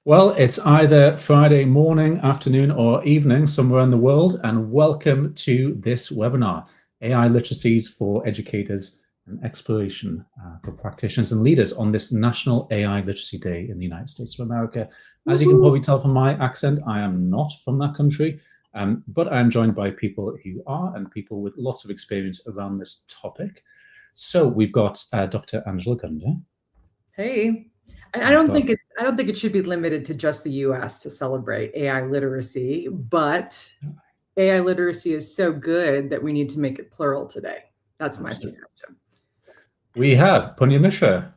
Well, it's either Friday morning, afternoon, or evening somewhere in the world, and welcome to this webinar, AI Literacies for Educators and Exploration for Practitioners and Leaders on this National AI Literacy Day in the United States of America. As you can probably tell from my accent, I am not from that country, but I'm joined by people who are and people with lots of experience around this topic. So we've got Dr. Angela Gunder. Hey. I don't think it should be limited to just the US to celebrate AI literacy, but AI literacy is so good that we need to make it plural today. That's my suggestion. We have Punya Mishra.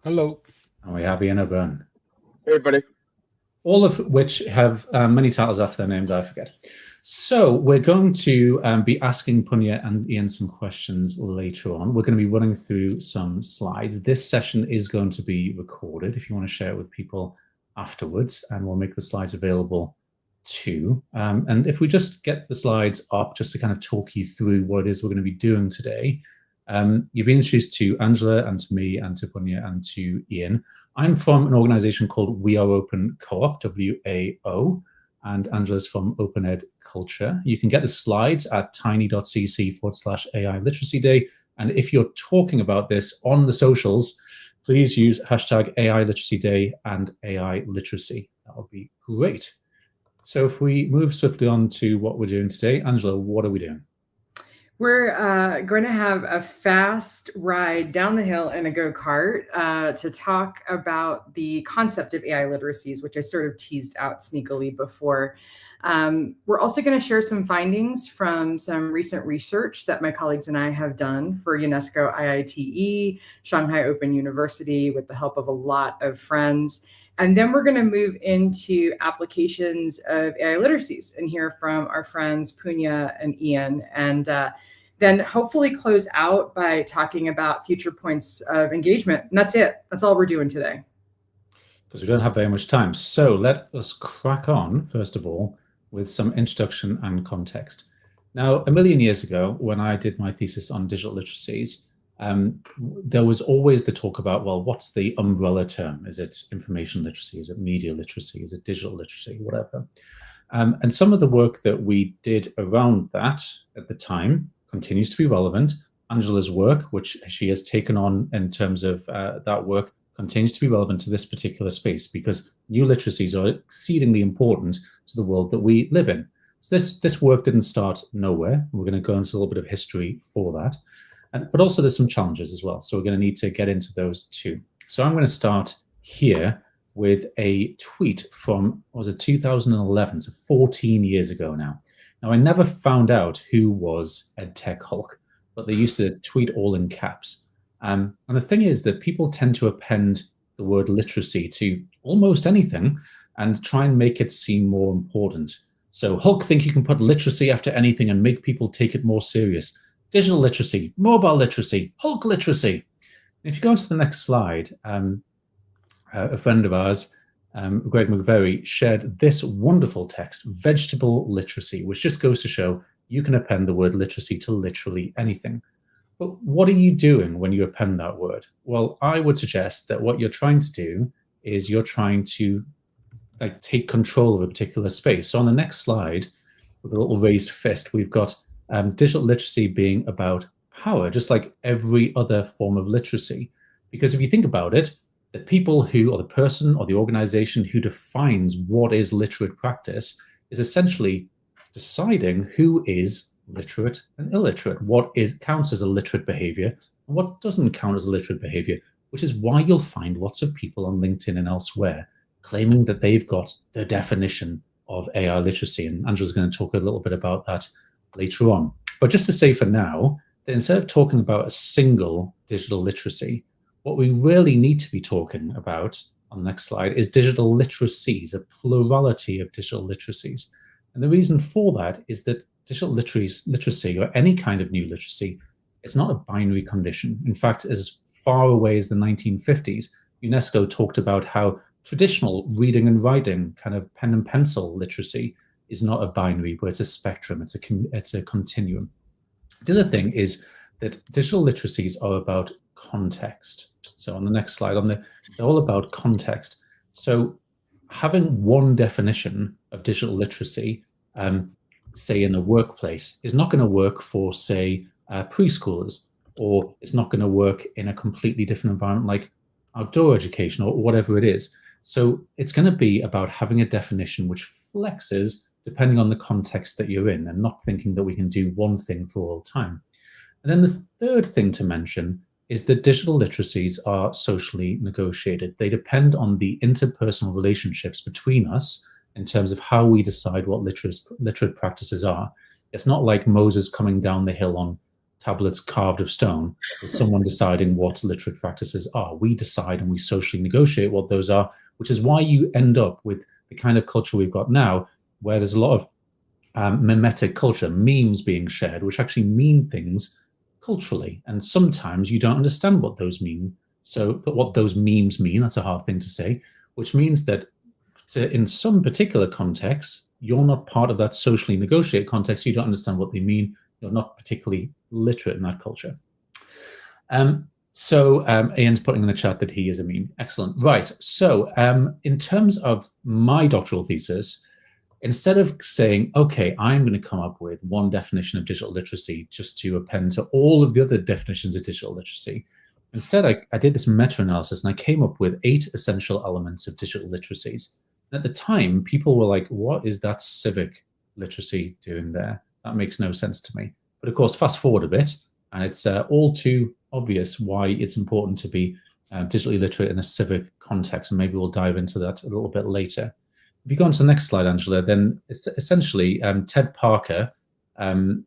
Hello. And we have Ian O'Byrne. Hey, everybody. All of which have many titles after their names I forget. So we're going to be asking Punya and Ian some questions later on. We're going to be running through some slides. This session is going to be recorded if you want to share it with people afterwards, and we'll make the slides available too. And if we just get the slides up just to kind of talk you through what it is we're going to be doing today. You've been introduced to Angela and to me and to Punya and to Ian. I'm from an organization called We Are Open Co-op, WAO, and Angela's from Open Ed Culture. You can get the slides at tiny.cc/AI Literacy Day. And if you're talking about this on the socials, please use hashtag AI Literacy Day and AI Literacy. That would be great. So if we move swiftly on to what we're doing today, Angela, what are we doing? We're going to have a fast ride down the hill in a go-kart to talk about the concept of AI literacies, which I sort of teased out sneakily before. We're also going to share some findings from some recent research that my colleagues and I have done for UNESCO IITE, Shanghai Open University, with the help of a lot of friends. And then we're going to move into applications of AI literacies and hear from our friends Punya and Ian, and then hopefully close out by talking about future points of engagement. And that's it. That's all we're doing today. Because we don't have very much time. So let us crack on, first of all, with some introduction and context. Now, a million years ago, when I did my thesis on digital literacies, there was always the talk about, well, what's the umbrella term? Is it information literacy? Is it media literacy? Is it digital literacy? Whatever. And some of the work that we did around that at the time continues to be relevant. Angela's work, which she has taken on in terms of that work, continues to be relevant to this particular space because new literacies are exceedingly important to the world that we live in. So this work didn't start nowhere. We're going to go into a little bit of history for that. But also there's some challenges as well. So we're going to need to get into those too. So I'm going to start here with a tweet from, what was it, 2011, so 14 years ago now. Now, I never found out who was EdTech Hulk, but they used to tweet all in caps. And the thing is that people tend to append the word literacy to almost anything and try and make it seem more important. So Hulk think you can put literacy after anything and make people take it more serious. Digital literacy, mobile literacy, Hulk literacy. If you go on to the next slide, a friend of ours, Greg McVery, shared this wonderful text, vegetable literacy, which just goes to show you can append the word literacy to literally anything. But what are you doing when you append that word? Well, I would suggest that what you're trying to do is you're trying to take control of a particular space. So on the next slide, with a little raised fist, we've got digital literacy being about power, just like every other form of literacy. Because if you think about it, the people who, or the person or the organization who defines what is literate practice is essentially deciding who is literate and illiterate, what it counts as a literate behavior and what doesn't count as a literate behavior, which is why you'll find lots of people on LinkedIn and elsewhere claiming that they've got the definition of AI literacy. And Angela's going to talk a little bit about that later on. But just to say for now, that instead of talking about a single digital literacy, what we really need to be talking about on the next slide is digital literacies, a plurality of digital literacies. And the reason for that is that digital literacy, or any kind of new literacy, is not a binary condition. In fact, as far away as the 1950s, UNESCO talked about how traditional reading and writing, kind of pen and pencil literacy, is not a binary, but it's a spectrum, it's a continuum. The other thing is that digital literacies are about context. So on the next slide, they're all about context. So having one definition of digital literacy, say in the workplace, is not going to work for, say, preschoolers, or it's not going to work in a completely different environment like outdoor education or whatever it is. So it's going to be about having a definition which flexes depending on the context that you're in, and not thinking that we can do one thing for all time. And then the third thing to mention is that digital literacies are socially negotiated. They depend on the interpersonal relationships between us in terms of how we decide what literate practices are. It's not like Moses coming down the hill on tablets carved of stone, with someone deciding what literate practices are. We decide and we socially negotiate what those are, which is why you end up with the kind of culture we've got now, where there's a lot of mimetic culture, memes being shared, which actually mean things culturally. And sometimes you don't understand what those mean. So what those memes mean, that's a hard thing to say, which means that in some particular contexts, you're not part of that socially negotiated context. You don't understand what they mean. You're not particularly literate in that culture. So Ian's putting in the chat that he is a meme. Excellent. Right. So in terms of my doctoral thesis, instead of saying, okay, I'm going to come up with one definition of digital literacy just to append to all of the other definitions of digital literacy, instead I did this meta-analysis and I came up with 8 essential elements of digital literacies. And at the time, people were like, what is that civic literacy doing there? That makes no sense to me. But of course, fast forward a bit, and it's all too obvious why it's important to be digitally literate in a civic context. And maybe we'll dive into that a little bit later. If you go on to the next slide, Angela, then it's essentially Ted Parker on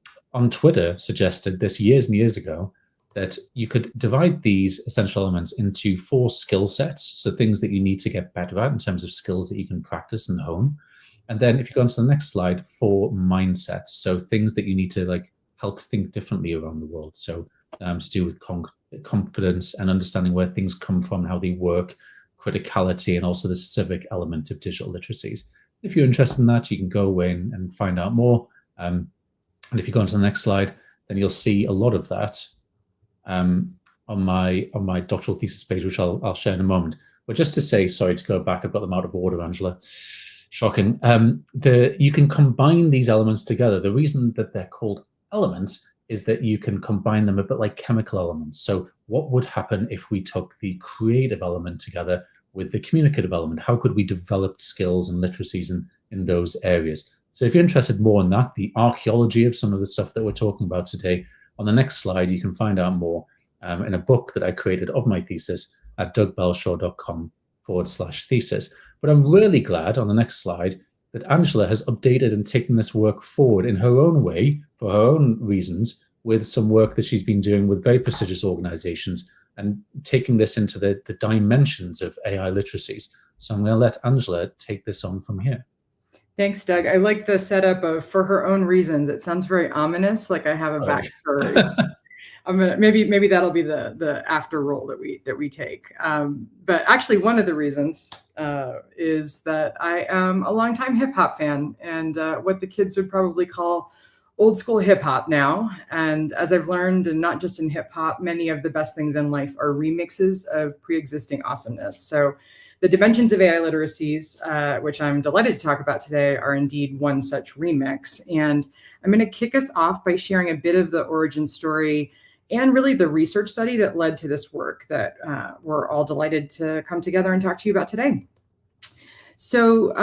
Twitter suggested this years and years ago, that you could divide these essential elements into 4 skill sets. So things that you need to get better at in terms of skills that you can practice and hone. And then if you go on to the next slide, 4 mindsets. So things that you need to like help think differently around the world. So to do with confidence and understanding where things come from, how they work, criticality, and also the civic element of digital literacies. If you're interested in that, you can go away and find out more. And if you go on to the next slide, then you'll see a lot of that on my doctoral thesis page, which I'll share in a moment. But just to say, sorry to go back, I've got them out of order, Angela. Shocking. You can combine these elements together. The reason that they're called elements is that you can combine them a bit like chemical elements. So what would happen if we took the creative element together with the communicative element? How could we develop skills and literacies in those areas? So if you're interested more in that, the archaeology of some of the stuff that we're talking about today, on the next slide, you can find out more in a book that I created of my thesis at dougbelshaw.com/thesis. But I'm really glad on the next slide that Angela has updated and taken this work forward in her own way, for her own reasons, with some work that she's been doing with very prestigious organizations and taking this into the dimensions of AI literacies. So I'm going to let Angela take this on from here. Thanks, Doug. I like the setup of for her own reasons. It sounds very ominous, like I have a backstory. I'm gonna maybe that'll be the after role that we take. But actually, one of the reasons is that I am a longtime hip hop fan, and what the kids would probably call old school hip hop now. And as I've learned, and not just in hip hop, many of the best things in life are remixes of pre-existing awesomeness. So the dimensions of AI literacies, which I'm delighted to talk about today, are indeed one such remix. And I'm going to kick us off by sharing a bit of the origin story and really the research study that led to this work that we're all delighted to come together and talk to you about today. So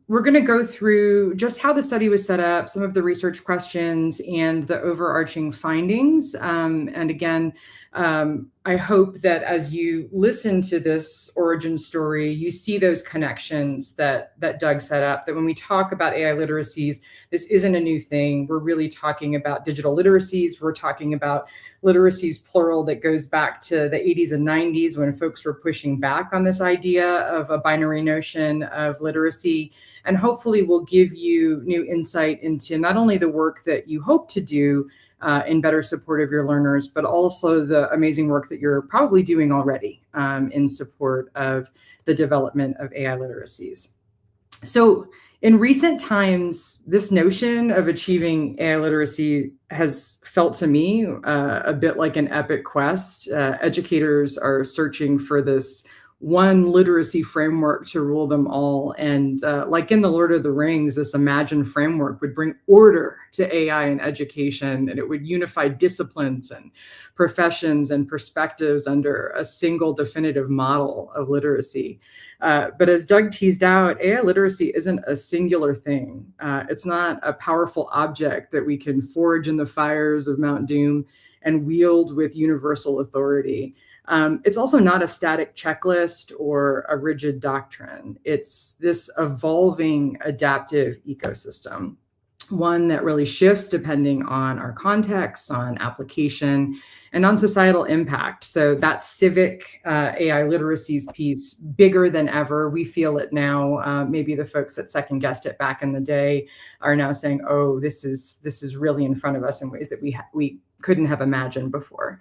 we're going to go through just how the study was set up, some of the research questions, and the overarching findings. And again, I hope that as you listen to this origin story, you see those connections that Doug set up, that when we talk about AI literacies, this isn't a new thing. We're really talking about digital literacies. We're talking about literacies plural that goes back to the 80s and 90s when folks were pushing back on this idea of a binary notion of literacy. And hopefully we'll give you new insight into not only the work that you hope to do in better support of your learners, but also the amazing work that you're probably doing already in support of the development of AI literacies. So in recent times, this notion of achieving AI literacy has felt to me a bit like an epic quest. Educators are searching for this one literacy framework to rule them all. And like in The Lord of the Rings, this imagined framework would bring order to AI in education, and it would unify disciplines and professions and perspectives under a single definitive model of literacy. But as Doug teased out, AI literacy isn't a singular thing. It's not a powerful object that we can forge in the fires of Mount Doom and wield with universal authority. It's also not a static checklist or a rigid doctrine. It's this evolving adaptive ecosystem, one that really shifts depending on our context, on application, and on societal impact. So that civic AI literacies piece, bigger than ever. We feel it now. Maybe the folks that second guessed it back in the day are now saying, "Oh, this is really in front of us in ways that we couldn't have imagined before."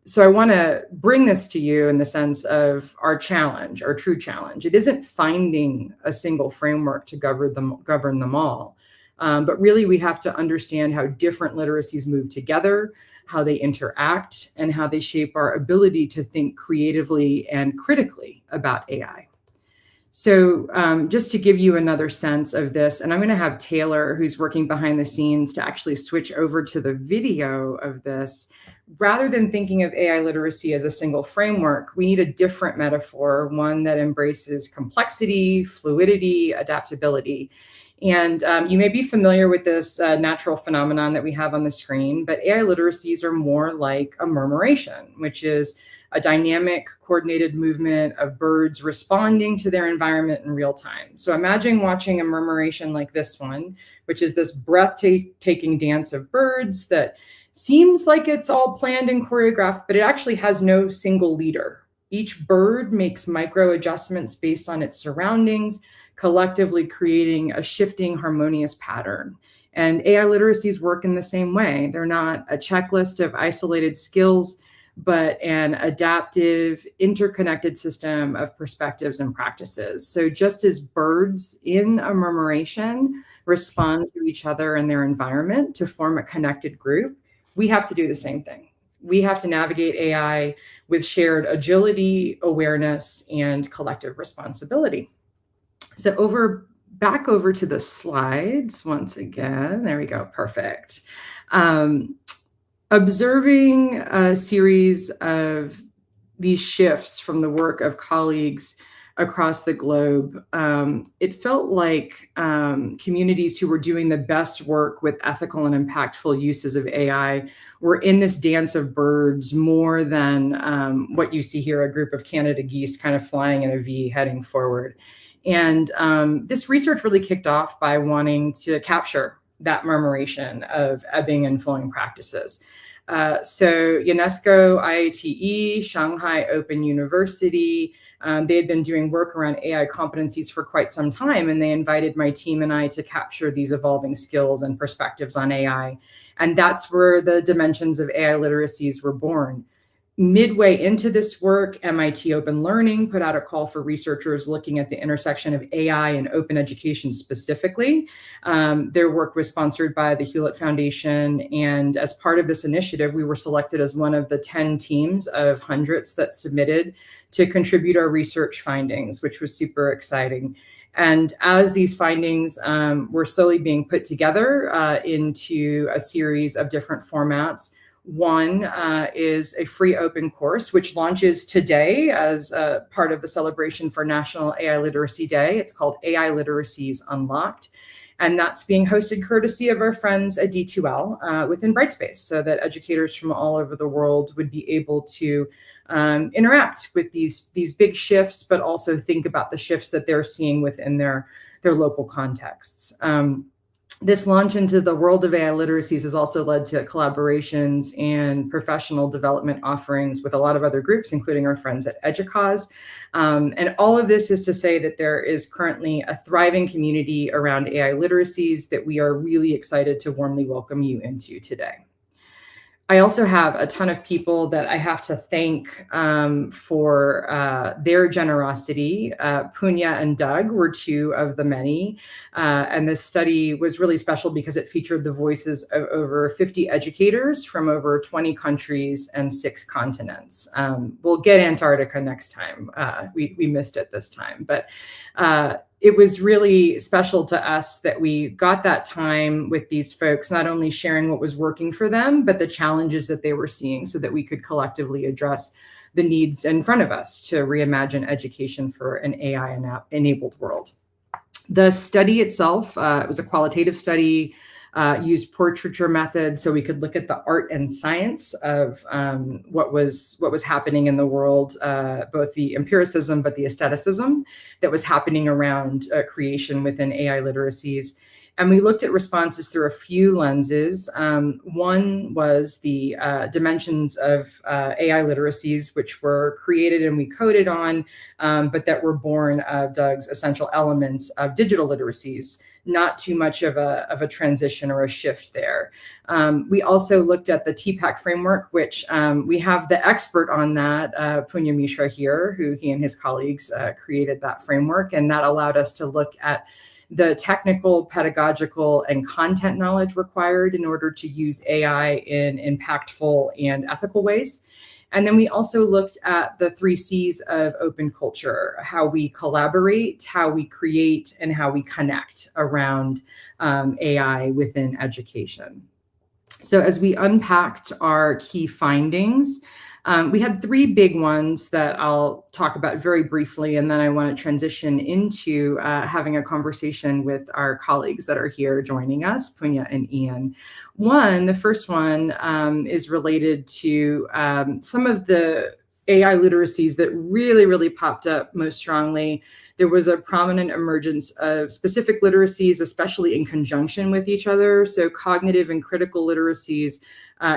So I want to bring this to you in the sense of our challenge, our true challenge. It isn't finding a single framework to govern them all. But really, we have to understand how different literacies move together, how they interact, and how they shape our ability to think creatively and critically about AI. So just to give you another sense of this, and I'm going to have Taylor, who's working behind the scenes, to actually switch over to the video of this. Rather than thinking of AI literacy as a single framework, we need a different metaphor, one that embraces complexity, fluidity, adaptability. And you may be familiar with this natural phenomenon that we have on the screen, but AI literacies are more like a murmuration, which is a dynamic, coordinated movement of birds responding to their environment in real time. So imagine watching a murmuration like this one, which is this breathtaking dance of birds that seems like it's all planned and choreographed, but it actually has no single leader. Each bird makes micro adjustments based on its surroundings, collectively creating a shifting, harmonious pattern. And AI literacies work in the same way. They're not a checklist of isolated skills, but an adaptive, interconnected system of perspectives and practices. So just as birds in a murmuration respond to each other and their environment to form a connected group, we have to do the same thing. We have to navigate AI with shared agility, awareness, and collective responsibility. So back over to the slides once again. There we go. Perfect. Observing a series of these shifts from the work of colleagues across the globe, it felt like communities who were doing the best work with ethical and impactful uses of AI were in this dance of birds more than what you see here, a group of Canada geese kind of flying in a V heading forward. And this research really kicked off by wanting to capture that murmuration of ebbing and flowing practices. So UNESCO, IATE, Shanghai Open University, they had been doing work around AI competencies for quite some time, and they invited my team and I to capture these evolving skills and perspectives on AI. And that's where the dimensions of AI literacies were born. Midway into this work, MIT Open Learning put out a call for researchers looking at the intersection of AI and open education specifically. Their work was sponsored by the Hewlett Foundation, and as part of this initiative, we were selected as one of the 10 teams of hundreds that submitted to contribute our research findings, which was super exciting. And as these findings were slowly being put together into a series of different formats, one is a free open course, which launches today as part of the celebration for National AI Literacy Day. It's called AI Literacies Unlocked. And that's being hosted courtesy of our friends at D2L within Brightspace, so that educators from all over the world would be able to interact with these big shifts, but also think about the shifts that they're seeing within their local contexts. This launch into the world of AI literacies has also led to collaborations and professional development offerings with a lot of other groups, including our friends at EDUCAUSE. And all of this is to say that there is currently a thriving community around AI literacies that we are really excited to warmly welcome you into today. I also have a ton of people that I have to thank for their generosity. Punya and Doug were two of the many. And this study was really special because it featured the voices of over 50 educators from over 20 countries and 6 continents. We'll get Antarctica next time. We missed it this time. But it was really special to us that we got that time with these folks, not only sharing what was working for them, but the challenges that they were seeing so that we could collectively address the needs in front of us to reimagine education for an AI-enabled world. The study itself, it was a qualitative study, used portraiture methods so we could look at the art and science of what was happening in the world, both the empiricism but the aestheticism that was happening around creation within AI literacies. And we looked at responses through a few lenses. One was the dimensions of AI literacies, which were created and we coded on, but that were born of Doug's essential elements of digital literacies. Not too much of a transition or a shift there. We also looked at the TPAC framework, which we have the expert on that, Punya Mishra here, who he and his colleagues created that framework. And that allowed us to look at the technical, pedagogical, and content knowledge required in order to use AI in impactful and ethical ways. And then we also looked at the 3 C's of open culture, how we collaborate, how we create, and how we connect around AI within education. So as we unpacked our key findings, we had 3 big ones that I'll talk about very briefly, and then I want to transition into having a conversation with our colleagues that are here joining us, Punya and Ian. The first one is related to some of the AI literacies that really popped up most strongly. There was a prominent emergence of specific literacies, especially in conjunction with each other. So cognitive and critical literacies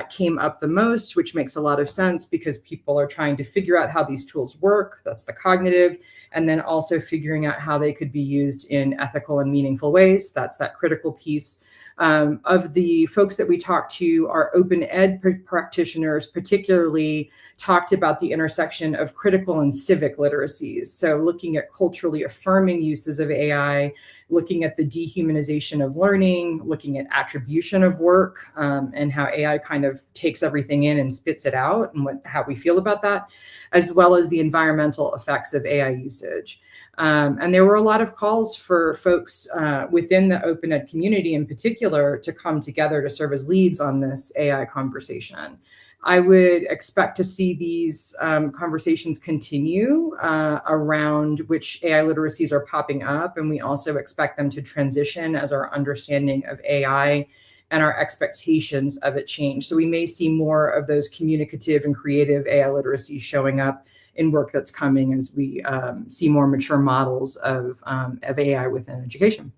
came up the most, which makes a lot of sense because people are trying to figure out how these tools work. That's the cognitive. And then also figuring out how they could be used in ethical and meaningful ways. That's that critical piece. Of the folks that we talked to, our open ed practitioners particularly talked about the intersection of critical and civic literacies. So looking at culturally affirming uses of AI, looking at the dehumanization of learning, looking at attribution of work, and how AI kind of takes everything in and spits it out, and how we feel about that, as well as the environmental effects of AI usage. And there were a lot of calls for folks within the open ed community in particular to come together to serve as leads on this AI conversation. I would expect to see these conversations continue around which AI literacies are popping up, and we also expect them to transition as our understanding of AI and our expectations of it change. So we may see more of those communicative and creative AI literacies showing up in work that's coming as we see more mature models of AI within education.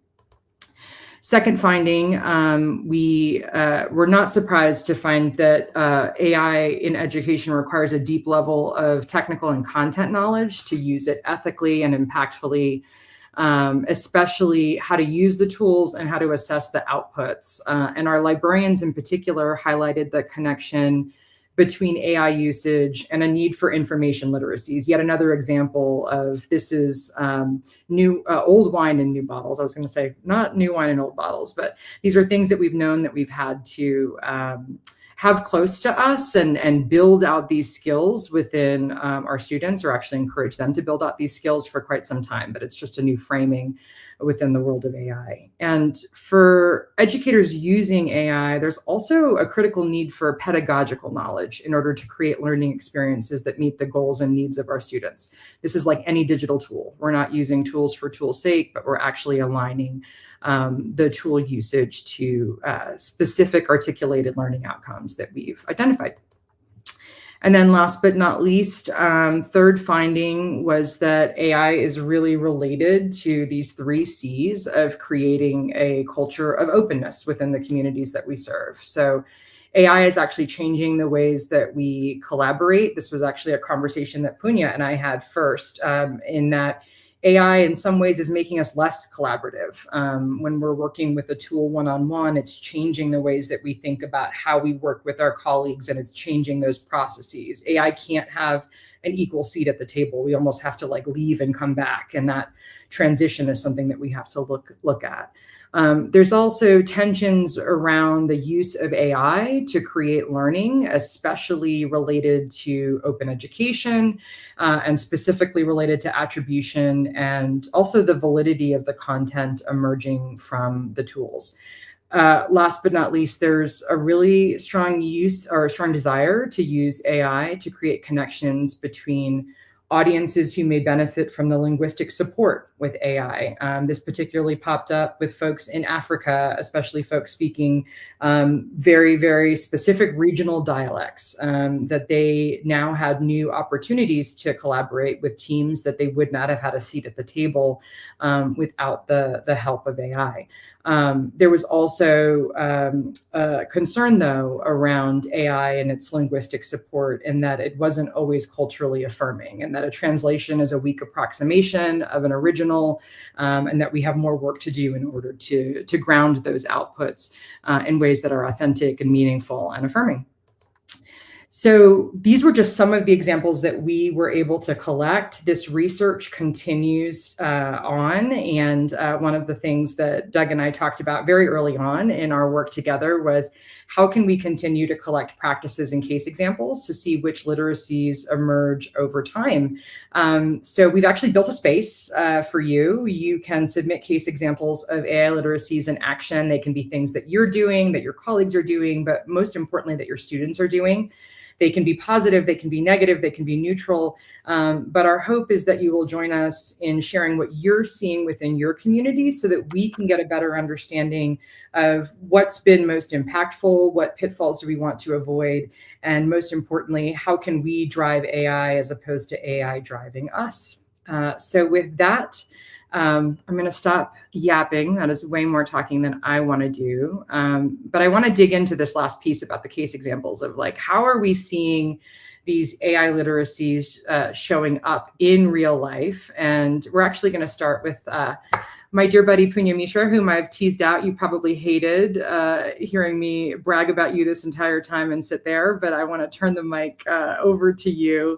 Second finding, we were not surprised to find that AI in education requires a deep level of technical and content knowledge to use it ethically and impactfully, especially how to use the tools and how to assess the outputs. And our librarians in particular highlighted the connection between AI usage and a need for information literacies. Yet another example of this is old wine in new bottles. I was going to say not new wine in old bottles, but these are things that we've known that we've had to have close to us and build out these skills within our students, or actually encourage them to build out these skills for quite some time. But it's just a new framing within the world of AI. And for educators using AI, there's also a critical need for pedagogical knowledge in order to create learning experiences that meet the goals and needs of our students. This is like any digital tool. We're not using tools for tool's sake, but we're actually aligning the tool usage to specific articulated learning outcomes that we've identified. And then last but not least, third finding was that AI is really related to these 3 C's of creating a culture of openness within the communities that we serve. So AI is actually changing the ways that we collaborate. This was actually a conversation that Punya and I had first, in that AI in some ways is making us less collaborative. When we're working with a tool one-on-one, it's changing the ways that we think about how we work with our colleagues, and it's changing those processes. AI can't have an equal seat at the table. We almost have to like leave and come back. And that transition is something that we have to look at. There's also tensions around the use of AI to create learning, especially related to open education and specifically related to attribution and also the validity of the content emerging from the tools. Last but not least, there's a really strong use or a strong desire to use AI to create connections between audiences who may benefit from the linguistic support with AI. This particularly popped up with folks in Africa, especially folks speaking very, very specific regional dialects, that they now had new opportunities to collaborate with teams that they would not have had a seat at the table without the help of AI. There was also a concern, though, around AI and its linguistic support, in that it wasn't always culturally affirming, and that a translation is a weak approximation of an original, and that we have more work to do in order to ground those outputs in ways that are authentic and meaningful and affirming. So these were just some of the examples that we were able to collect. This research continues on. And one of the things that Doug and I talked about very early on in our work together was how can we continue to collect practices and case examples to see which literacies emerge over time. So we've actually built a space for you. You can submit case examples of AI literacies in action. They can be things that you're doing, that your colleagues are doing, but most importantly, that your students are doing. They can be positive, they can be negative, they can be neutral. But our hope is that you will join us in sharing what you're seeing within your community so that we can get a better understanding of what's been most impactful, what pitfalls do we want to avoid, and most importantly, how can we drive AI as opposed to AI driving us? So with that, I'm going to stop yapping. That is way more talking than I want to do. But I want to dig into this last piece about the case examples of like, how are we seeing these AI literacies showing up in real life? And we're actually going to start with my dear buddy, Punya Mishra, whom I've teased out. You probably hated hearing me brag about you this entire time and sit there, but I want to turn the mic over to you.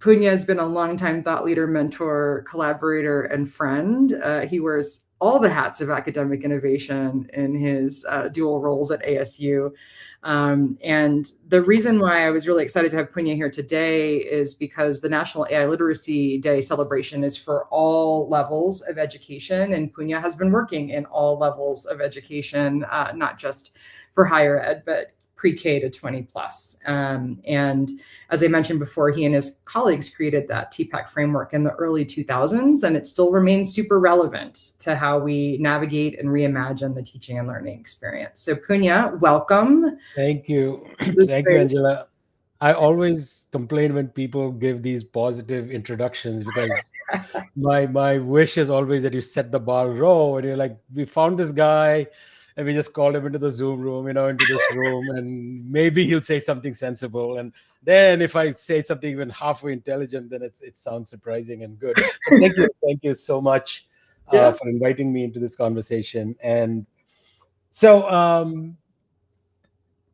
Punya has been a longtime thought leader, mentor, collaborator, and friend. He wears all the hats of academic innovation in his dual roles at ASU. And the reason why I was really excited to have Punya here today is because the National AI Literacy Day celebration is for all levels of education, and Punya has been working in all levels of education, not just for higher ed, but pre-K to 20 plus. And as I mentioned before, he and his colleagues created that TPAC framework in the early 2000s, and it still remains super relevant to how we navigate and reimagine the teaching and learning experience. So Punya, welcome. Thank you. Thank you, Angela. I always complain when people give these positive introductions because my wish is always that you set the bar low and you're like, we found this guy and we just called him into the Zoom room, into this room, and maybe he'll say something sensible. And then if I say something even halfway intelligent, then it sounds surprising and good. But thank you so much for inviting me into this conversation. And so, I'm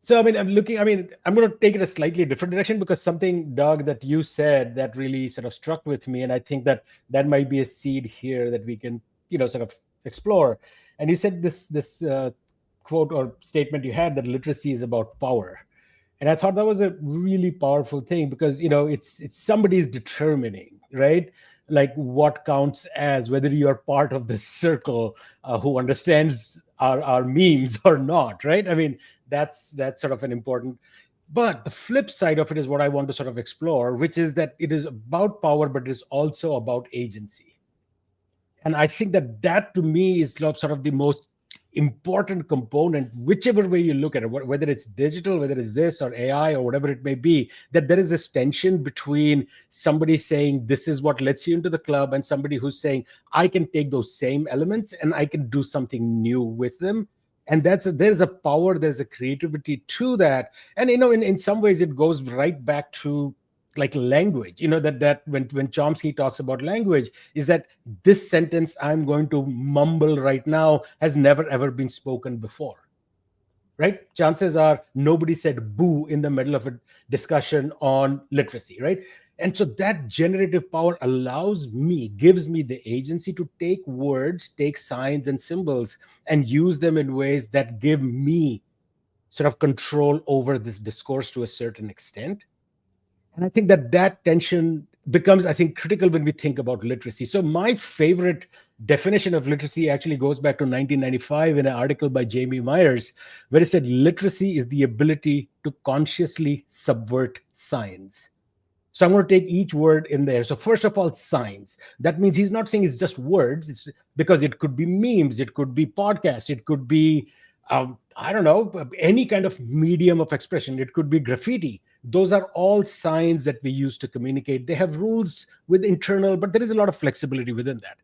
going to take it a slightly different direction because something, Doug, that you said that really sort of struck with me, and I think that might be a seed here that we can, sort of explore. And you said this quote or statement you had that literacy is about power. And I thought that was a really powerful thing because, it's somebody's determining, right? Like what counts as whether you're part of this circle who understands our memes or not, right? I mean, that's sort of an important. But the flip side of it is what I want to sort of explore, which is that it is about power, but it is also about agency. And I think that to me is sort of the most important component, whichever way you look at it, whether it's digital, whether it's this or AI or whatever it may be, that there is this tension between somebody saying this is what lets you into the club and somebody who's saying I can take those same elements and I can do something new with them. And there's a power, there's a creativity to that. And in some ways it goes right back to like language, that when Chomsky talks about language, is that this sentence I'm going to mumble right now has never ever been spoken before, right? Chances are nobody said boo in the middle of a discussion on literacy, right? And so that generative power gives me the agency to take words, take signs and symbols, and use them in ways that give me sort of control over this discourse to a certain extent. And I think that tension becomes, I think, critical when we think about literacy. So my favorite definition of literacy actually goes back to 1995 in an article by Jamie Myers, where he said literacy is the ability to consciously subvert signs. So I'm going to take each word in there. So first of all, signs. That means he's not saying it's just words. It's because it could be memes, it could be podcasts, it could be, I don't know, any kind of medium of expression. It could be graffiti. Those are all signs that we use to communicate. They have rules with internal, but there is a lot of flexibility within that.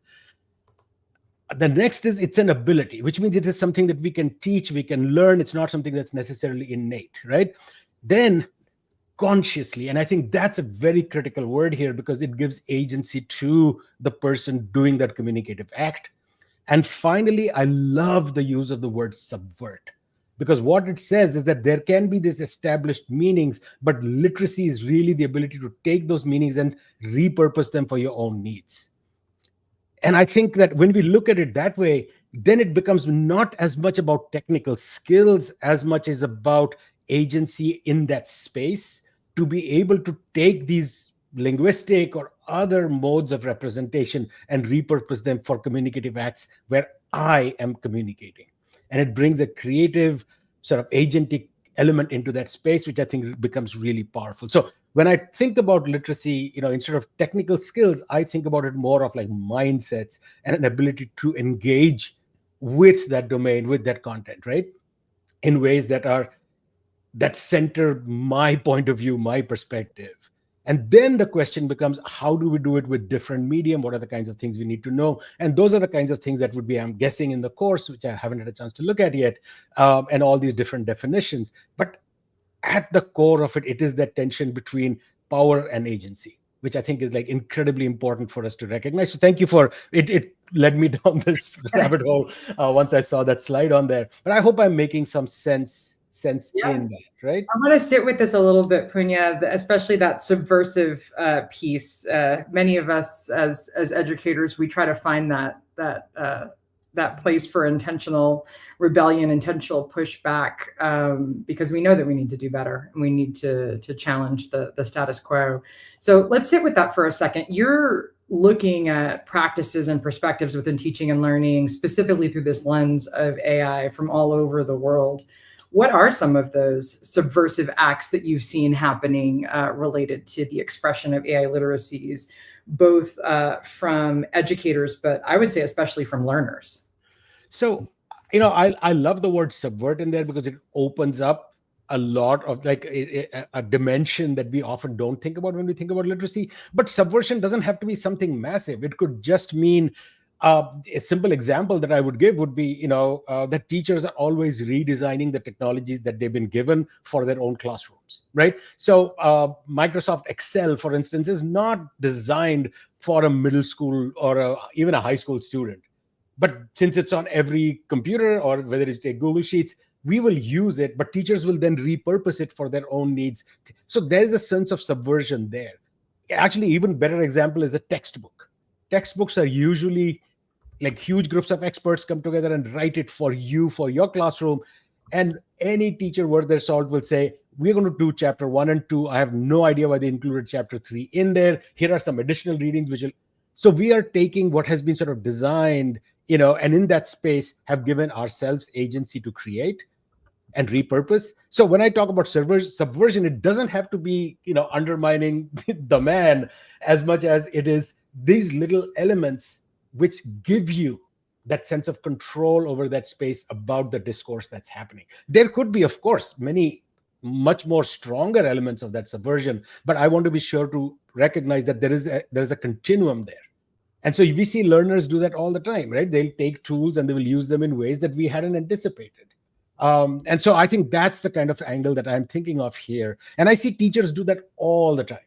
The next is it's an ability, which means it is something that we can teach, we can learn. It's not something that's necessarily innate, right? Then consciously, and I think that's a very critical word here because it gives agency to the person doing that communicative act. And finally, I love the use of the word subvert, because what it says is that there can be these established meanings, but literacy is really the ability to take those meanings and repurpose them for your own needs. And I think that when we look at it that way, then it becomes not as much about technical skills as much as about agency in that space to be able to take these linguistic or other modes of representation and repurpose them for communicative acts where I am communicating. And it brings a creative sort of agentic element into that space, which I think becomes really powerful. So when I think about literacy, instead of technical skills, I think about it more of like mindsets and an ability to engage with that domain, with that content, right? In ways that center my point of view, my perspective. And then the question becomes, how do we do it with different medium? What are the kinds of things we need to know? And those are the kinds of things that would be, I'm guessing, in the course, which I haven't had a chance to look at yet, and all these different definitions. But at the core of it, it is that tension between power and agency, which I think is like incredibly important for us to recognize. So thank you for it. It led me down this rabbit hole once I saw that slide on there. But I hope I'm making some sense in that, right? I'm going to sit with this a little bit, Punya, especially that subversive piece. Many of us as educators, we try to find that place for intentional rebellion, intentional pushback, because we know that we need to do better and we need to challenge the status quo. So let's sit with that for a second. You're looking at practices and perspectives within teaching and learning, specifically through this lens of AI from all over the world. What are some of those subversive acts that you've seen happening related to the expression of AI literacies, both from educators, but I would say especially from learners? So, I love the word subvert in there because it opens up a lot of like a dimension that we often don't think about when we think about literacy. But subversion doesn't have to be something massive. It could just mean a simple example that I would give would be, that teachers are always redesigning the technologies that they've been given for their own classrooms, right? So Microsoft Excel, for instance, is not designed for a middle school or even a high school student. But since it's on every computer, or whether it's Google Sheets, we will use it, but teachers will then repurpose it for their own needs. So there's a sense of subversion there. Actually, even better example is a textbook. Textbooks are usually like huge groups of experts come together and write it for you, for your classroom. And any teacher worth their salt will say, we're going to do chapter 1 and 2. I have no idea why they included chapter 3 in there. Here are some additional readings, so we are taking what has been sort of designed, and in that space have given ourselves agency to create and repurpose. So when I talk about subversion, it doesn't have to be, undermining the man as much as it is these little elements which give you that sense of control over that space about the discourse that's happening. There could be, of course, many much more stronger elements of that subversion, but I want to be sure to recognize that there's a continuum there. And so we see learners do that all the time, right? They'll take tools and they will use them in ways that we hadn't anticipated. And so I think that's the kind of angle that I'm thinking of here. And I see teachers do that all the time.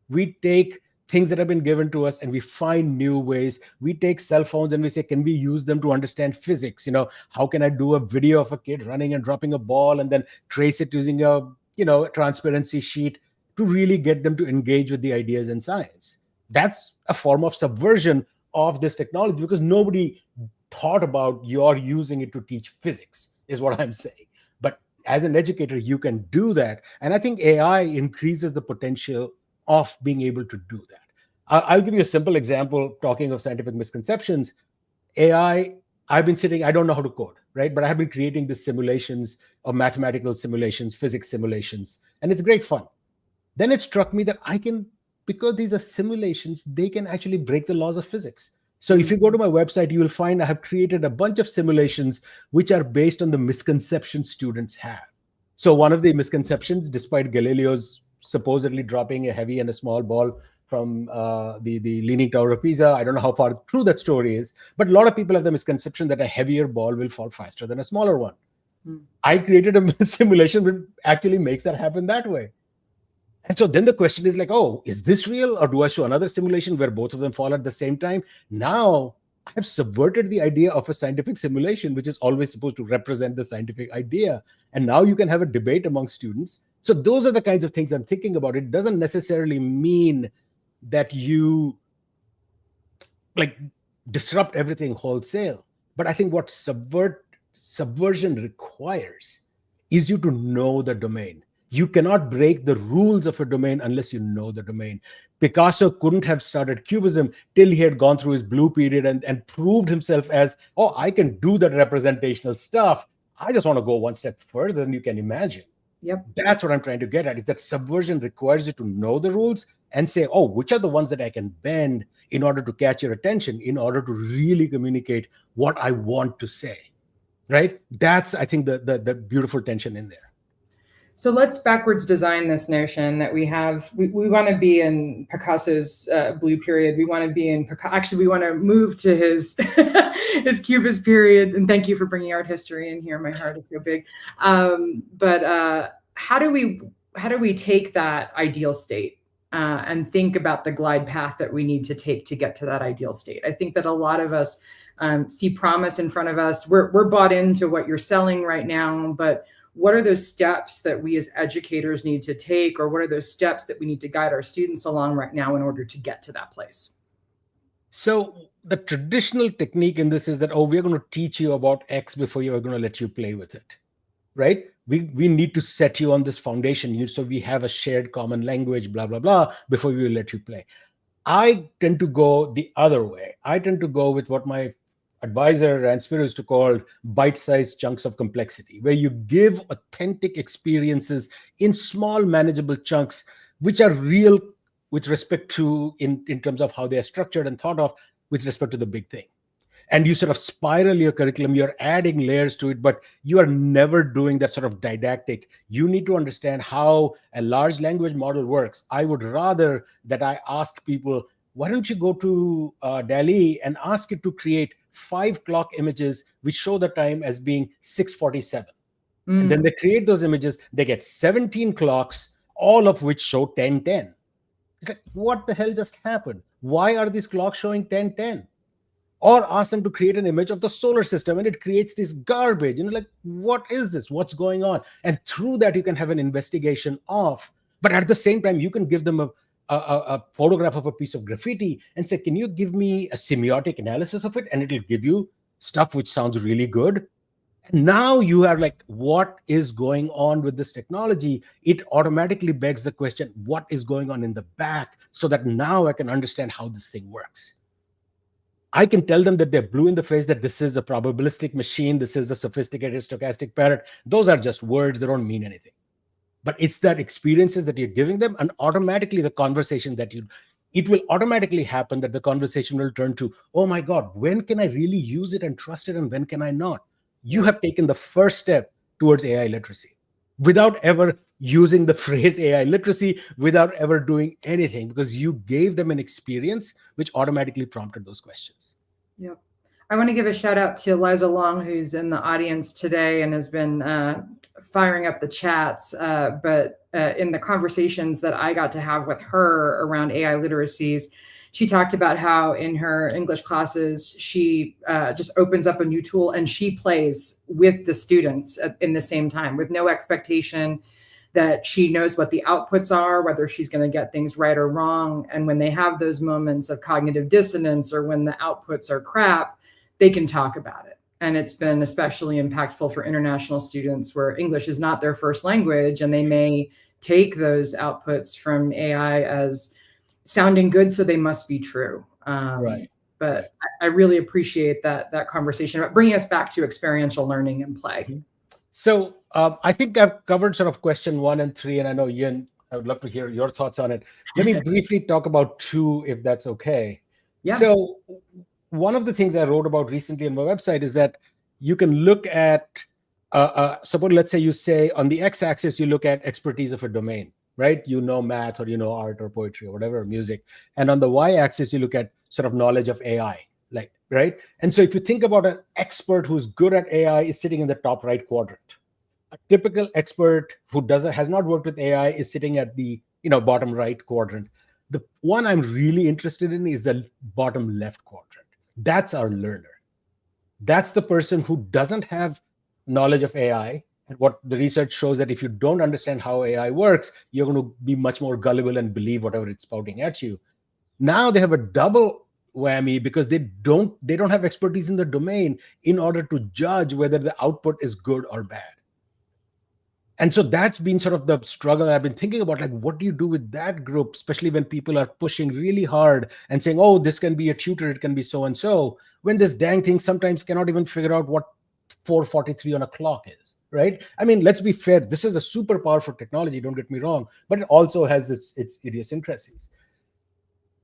We take things that have been given to us and we find new ways. We take cell phones and we say, can we use them to understand physics? How can I do a video of a kid running and dropping a ball and then trace it using a transparency sheet to really get them to engage with the ideas in science? That's a form of subversion of this technology, because nobody thought about you're using it to teach physics, is what I'm saying. But as an educator, you can do that. And I think AI increases the potential of being able to do that. I'll give you a simple example, talking of scientific misconceptions. AI, I don't know how to code, right? But I have been creating these simulations of mathematical simulations, physics simulations, and it's great fun. Then it struck me that because these are simulations, they can actually break the laws of physics. So if you go to my website, you will find I have created a bunch of simulations which are based on the misconceptions students have. So one of the misconceptions, despite Galileo's supposedly dropping a heavy and a small ball from the Leaning Tower of Pisa, I don't know how far true that story is, but a lot of people have the misconception that a heavier ball will fall faster than a smaller one. I created a simulation that actually makes that happen that way. And so then the question is like, oh, is this real? Or do I show another simulation where both of them fall at the same time? Now I have subverted the idea of a scientific simulation, which is always supposed to represent the scientific idea. And now you can have a debate among students. So those are the kinds of things I'm thinking about. It doesn't necessarily mean that you disrupt everything wholesale. But I think what subversion requires is you to know the domain. You cannot break the rules of a domain unless you know the domain. Picasso couldn't have started Cubism till he had gone through his blue period and proved himself as, oh, I can do that representational stuff. I just want to go one step further than you can imagine. Yep. That's what I'm trying to get at, is that subversion requires you to know the rules and say, oh, which are the ones that I can bend in order to catch your attention, in order to really communicate what I want to say, right? That's, I think, the beautiful tension in there. So let's backwards design this notion that we have. We want to be in Picasso's blue period. We want to be in we want to move to his his Cubist period. And thank you for bringing art history in here. My heart is so big. But how do we take that ideal state and think about the glide path that we need to take to get to that ideal state? I think that a lot of us see promise in front of us. We're bought into what you're selling right now, but what are those steps that we as educators need to take, or what are those steps that we need to guide our students along right now in order to get to that place? So the traditional technique in this is that, oh, we're going to teach you about X before we're going to let you play with it, right? We need to set you on this foundation, so we have a shared common language, blah, blah, blah, before we will let you play. I tend to go the other way. I tend to go with what my advisor Ranspiro used to call bite-sized chunks of complexity, where you give authentic experiences in small, manageable chunks, which are real with respect to, in terms of how they are structured and thought of with respect to the big thing. And you sort of spiral your curriculum, you're adding layers to it, but you are never doing that sort of didactic. You need to understand how a large language model works. I would rather that I ask people, why don't you go to DALL-E and ask it to create 5 clock images which show the time as being 6:47. And then they create those images, they get 17 clocks, all of which show 10:10. It's like, what the hell just happened? Why are these clocks showing 10:10? Or ask them to create an image of the solar system and it creates this garbage. Like, what is this? What's going on? And through that, you can have an investigation of, but at the same time, you can give them a photograph of a piece of graffiti and say, can you give me a semiotic analysis of it? And it'll give you stuff which sounds really good. And now you have like, what is going on with this technology? It automatically begs the question, what is going on in the back, so that now I can understand how this thing works. I can tell them that they're blue in the face, that this is a probabilistic machine, this is a sophisticated stochastic parrot. Those are just words, they don't mean anything. But it's that experiences that you're giving them, and automatically the conversation it will automatically happen, that the conversation will turn to, oh my God, when can I really use it and trust it, and when can I not? You have taken the first step towards AI literacy without ever using the phrase AI literacy, without ever doing anything, because you gave them an experience which automatically prompted those questions. Yep. I want to give a shout out to Liza Long, who's in the audience today and has been firing up the chats. But in the conversations that I got to have with her around AI literacies, she talked about how in her English classes, she just opens up a new tool and she plays with the students in the same time with no expectation that she knows what the outputs are, whether she's going to get things right or wrong. And when they have those moments of cognitive dissonance or when the outputs are crap, they can talk about it. And it's been especially impactful for international students where English is not their first language, and they may take those outputs from AI as sounding good, so they must be true. Right. But I really appreciate that conversation about bringing us back to experiential learning and play. Mm-hmm. So I think I've covered sort of question 1 and 3, and I know, Ian, I would love to hear your thoughts on it. Let me briefly talk about 2, if that's okay. Yeah. So one of the things I wrote about recently on my website is that you can look at, suppose, let's say you say on the x-axis, you look at expertise of a domain, right? You know math, or you know art or poetry or whatever, music. And on the y-axis, you look at sort of knowledge of AI. Like, right? And so if you think about an expert who's good at AI is sitting in the top right quadrant. A typical expert who has not worked with AI is sitting at the bottom right quadrant. The one I'm really interested in is the bottom left quadrant. That's our learner. That's the person who doesn't have knowledge of AI. And what the research shows that if you don't understand how AI works, you're going to be much more gullible and believe whatever it's spouting at you. Now they have a double whammy because they don't have expertise in the domain in order to judge whether the output is good or bad. And so that's been sort of the struggle I've been thinking about, like, what do you do with that group, especially when people are pushing really hard and saying, oh, this can be a tutor, it can be so and so, when this dang thing sometimes cannot even figure out what 4:43 on a clock is, right? I mean, let's be fair, this is a super powerful technology, don't get me wrong, but it also has its idiosyncrasies.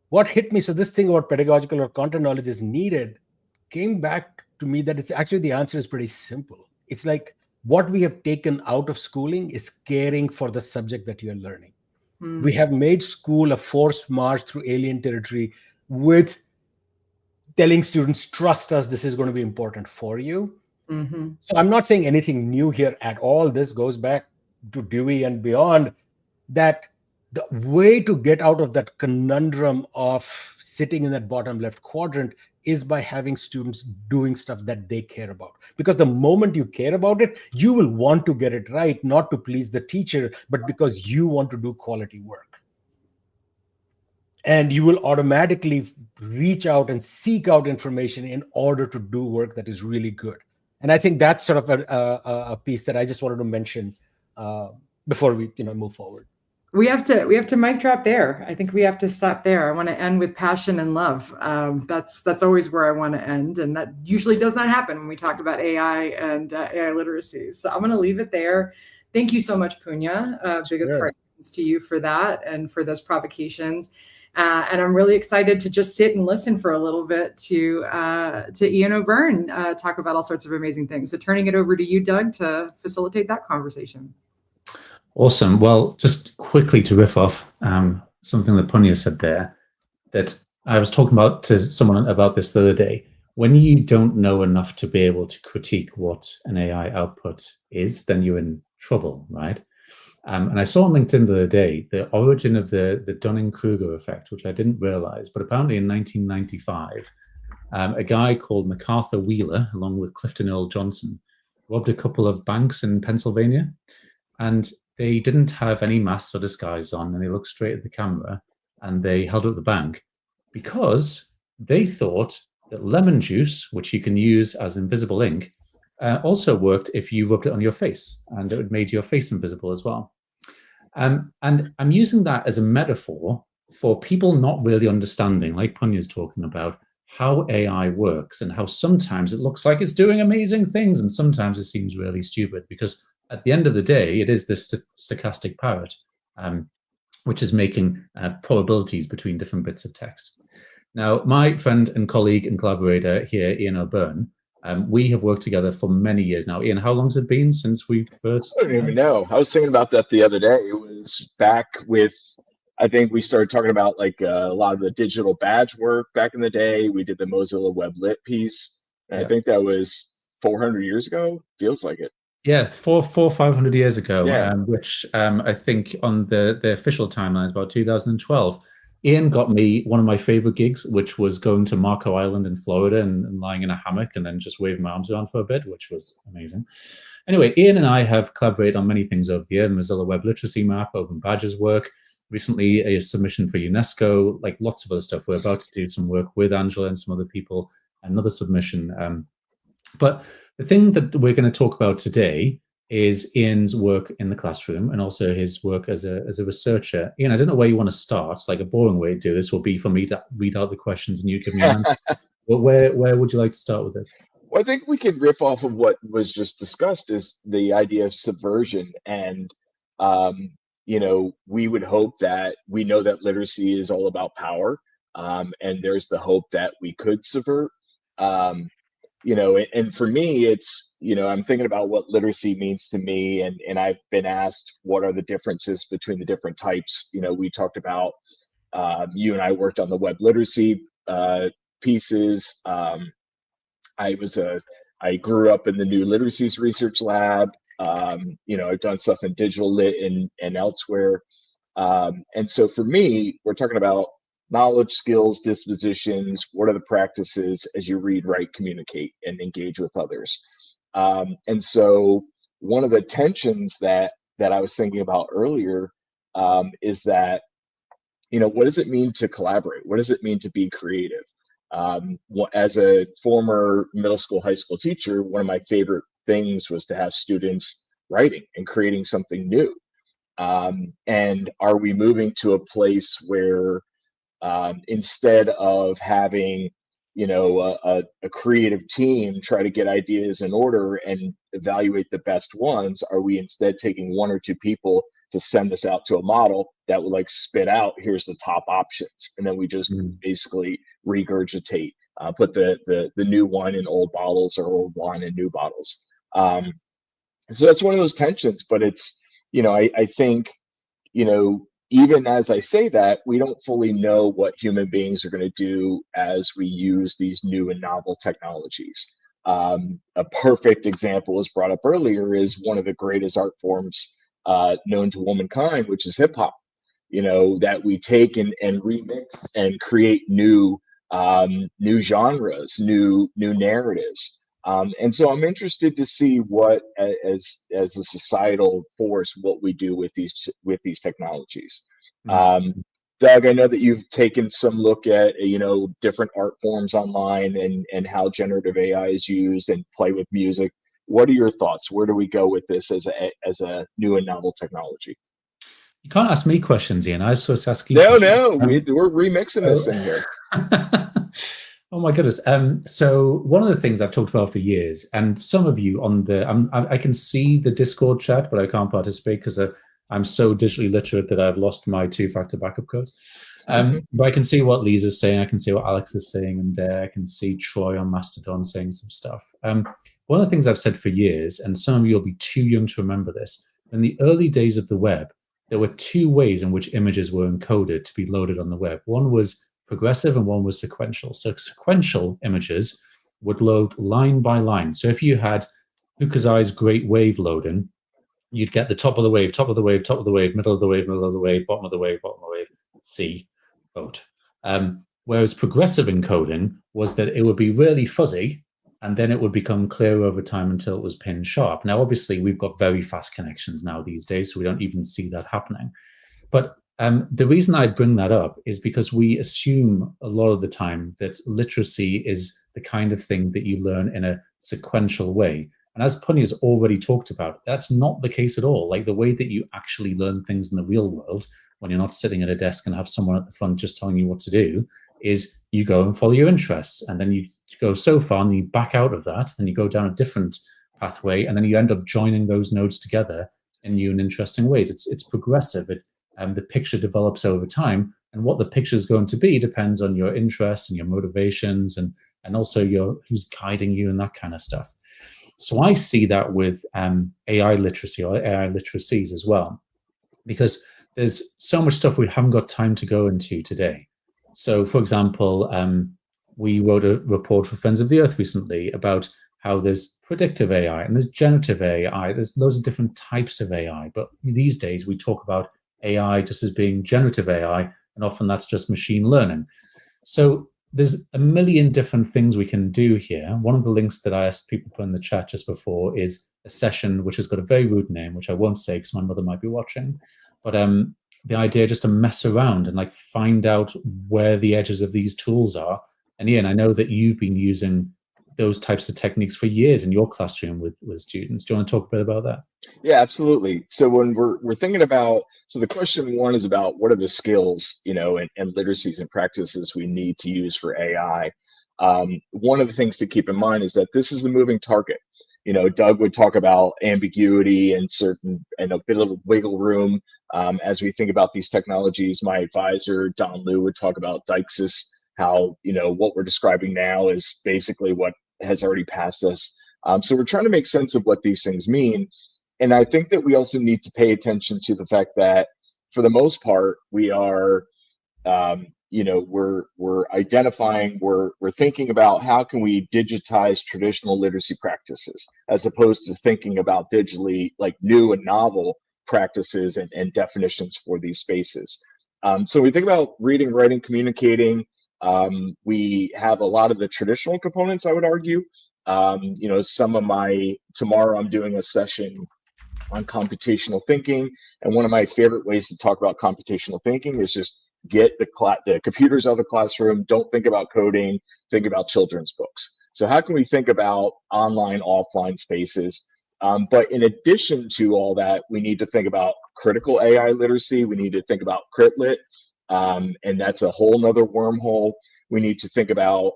What hit me, so this thing about pedagogical or content knowledge is needed, came back to me that it's actually, the answer is pretty simple. It's like, what we have taken out of schooling is caring for the subject that you're learning. We have made school a forced march through alien territory with telling students, trust us, this is going to be important for you. So I'm not saying anything new here at all. This goes back to Dewey and beyond, that the way to get out of that conundrum of sitting in that bottom left quadrant is by having students doing stuff that they care about. Because the moment you care about it, you will want to get it right, not to please the teacher, but because you want to do quality work. And you will automatically reach out and seek out information in order to do work that is really good. And I think that's sort of a piece that I just wanted to mention before we move forward. We have to mic drop there. I think we have to stop there. I want to end with passion and love. That's always where I want to end, and that usually does not happen when we talk about AI and AI literacy. So I'm going to leave it there. Thank you so much, Punya. Biggest thanks to you for that and for those provocations. And I'm really excited to just sit and listen for a little bit to Ian O'Byrne talk about all sorts of amazing things. So turning it over to you, Doug, to facilitate that conversation. Awesome. Well, just quickly to riff off something that Punya said there, that I was talking about to someone about this the other day. When you don't know enough to be able to critique what an AI output is, then you're in trouble, right? And I saw on LinkedIn the other day the origin of the Dunning-Kruger effect, which I didn't realize, but apparently in 1995, a guy called MacArthur Wheeler, along with Clifton Earl Johnson, robbed a couple of banks in Pennsylvania. And they didn't have any masks or disguise on, and they looked straight at the camera, and they held up the bank because they thought that lemon juice, which you can use as invisible ink, also worked if you rubbed it on your face, and it would made your face invisible as well. And I'm using that as a metaphor for people not really understanding, like Punya's talking about, how AI works and how sometimes it looks like it's doing amazing things and sometimes it seems really stupid, because at the end of the day, it is this stochastic parrot, which is making probabilities between different bits of text. Now, my friend and colleague and collaborator here, Ian O'Byrne, we have worked together for many years now. Ian, how long has it been since we first? I don't even know. I was thinking about that the other day. It was back with, I think we started talking about like a lot of the digital badge work back in the day. We did the Mozilla Web Lit piece. And I think that was 400 years ago. Feels like it. Yeah, 500 years ago, Yeah. which I think on the official timeline is about 2012. Ian got me one of my favorite gigs, which was going to Marco Island in Florida and lying in a hammock and then just waving my arms around for a bit, which was amazing. Anyway, Ian and I have collaborated on many things over the year: the Mozilla Web Literacy Map, Open Badger's work, recently a submission for UNESCO, like lots of other stuff. We're about to do some work with Angela and some other people, another submission. But the thing that we're going to talk about today is Ian's work in the classroom and also his work as a researcher. Ian, I don't know where you want to start. Like, a boring way to do this will be for me to read out the questions and you give me an answer. But where would you like to start with this? Well, I think we could riff off of what was just discussed, is the idea of subversion. And, you know, we would hope that we know that literacy is all about power. And there's the hope that we could subvert. You know, and for me, it's, you know, I'm thinking about what literacy means to me. And I've been asked, what are the differences between the different types? You know, we talked about, you and I worked on the web literacy pieces. I grew up in the new literacies research lab. You know, I've done stuff in digital lit and elsewhere. And so for me, we're talking about knowledge, skills, dispositions. What are the practices as you read, write, communicate, and engage with others? And so one of the tensions that I was thinking about earlier is that, you know, what does it mean to collaborate? What does it mean to be creative? As a former middle school, high school teacher, one of my favorite things was to have students writing and creating something new. And are we moving to a place where instead of having, you know, a creative team try to get ideas in order and evaluate the best ones, are we instead taking one or two people to send this out to a model that will like spit out, here's the top options, and then we just basically regurgitate, put the new wine in old bottles or old wine in new bottles. So that's one of those tensions. But it's, you know, I think, you know, even as I say that, we don't fully know what human beings are going to do as we use these new and novel technologies. A perfect example was brought up earlier, is one of the greatest art forms known to womankind, which is hip hop. You know, that we take and remix and create new genres, new narratives. And so I'm interested to see what, as a societal force, what we do with these technologies. Doug, I know that you've taken some look at, you know, different art forms online and how generative AI is used and play with music. What are your thoughts? Where do we go with this as a new and novel technology? You can't ask me questions, Ian. I was supposed to ask you. No, we're remixing this thing here. Oh my goodness. So one of the things I've talked about for years, and some of you on I can see the Discord chat, but I can't participate because I'm so digitally literate that I've lost my two-factor backup codes. But I can see what Lisa's saying. I can see what Alex is saying, and I can see Troy on Mastodon saying some stuff. One of the things I've said for years, and some of you will be too young to remember this, in the early days of the web, there were two ways in which images were encoded to be loaded on the web. One was progressive and one was sequential. So sequential images would load line by line. So if you had Ukazai's Great Wave loading, you'd get the top of the wave, top of the wave, top of the wave, middle of the wave, middle of the wave, bottom of the wave, bottom of the wave, C, boat. Whereas progressive encoding was that it would be really fuzzy, and then it would become clear over time until it was pin sharp. Now, obviously, we've got very fast connections now these days, so we don't even see that happening. But the reason I bring that up is because we assume a lot of the time that literacy is the kind of thing that you learn in a sequential way. And as Punny has already talked about, that's not the case at all. Like, the way that you actually learn things in the real world, when you're not sitting at a desk and have someone at the front just telling you what to do, is you go and follow your interests, and then you go so far and you back out of that, then you go down a different pathway, and then you end up joining those nodes together in new and interesting ways. It's progressive. The picture develops over time, and what the picture is going to be depends on your interests and your motivations, and also who's guiding you and that kind of stuff. So I see that with AI literacy or AI literacies as well, because there's so much stuff we haven't got time to go into today. So, for example, we wrote a report for Friends of the Earth recently about how there's predictive AI and there's generative AI. There's loads of different types of AI, but these days we talk about AI just as being generative AI, and often that's just machine learning. So there's a million different things we can do here. One of the links that I asked people to put in the chat just before is a session which has got a very rude name, which I won't say because my mother might be watching. But the idea just to mess around and like find out where the edges of these tools are. And Ian, I know that you've been using those types of techniques for years in your classroom with students. Do you want to talk a bit about that? Yeah, absolutely. So when we're thinking about, so the question one is about what are the skills, and literacies and practices we need to use for AI. One of the things to keep in mind is that this is a moving target. Doug would talk about ambiguity and a bit of wiggle room as we think about these technologies. My advisor, Don Liu, would talk about deixis, how, what we're describing now is basically what has already passed us. So we're trying to make sense of what these things mean. And I think that we also need to pay attention to the fact that for the most part, we are, we're identifying, we're thinking about how can we digitize traditional literacy practices as opposed to thinking about digitally like new and novel practices and definitions for these spaces. So we think about reading, writing, communicating. We have a lot of the traditional components, I would argue. Tomorrow I'm doing a session on computational thinking, and one of my favorite ways to talk about computational thinking is just get the computers out of the classroom. Don't think about coding, think about children's books. So how can we think about online, offline spaces? But in addition to all that, we need to think about critical AI literacy. We need to think about CritLit, and that's a whole nother wormhole. We need to think about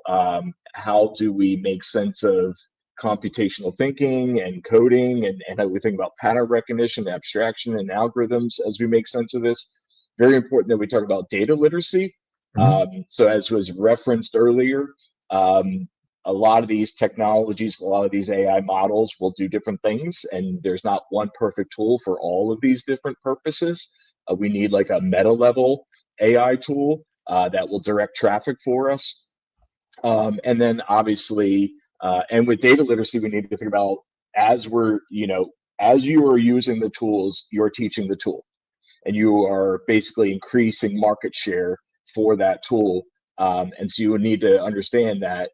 how do we make sense of computational thinking and coding, and how we think about pattern recognition, abstraction, and algorithms as we make sense of this. Very important that we talk about data literacy. So as was referenced earlier, a lot of these technologies, a lot of these AI models will do different things, and there's not one perfect tool for all of these different purposes. We need like a meta level AI tool that will direct traffic for us. And then obviously, and with data literacy, we need to think about as you are using the tools, you're teaching the tool, and you are basically increasing market share for that tool. And so you would need to understand that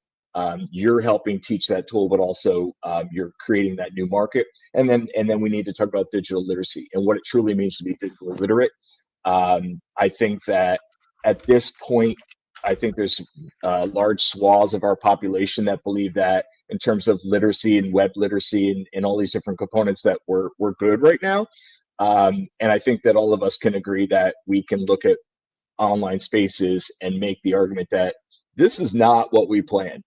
you're helping teach that tool, but also you're creating that new market. And then we need to talk about digital literacy and what it truly means to be digitally literate. I think that at this point, I think there's large swaths of our population that believe that in terms of literacy and web literacy and all these different components that we're good right now. And I think that all of us can agree that we can look at online spaces and make the argument that this is not what we planned.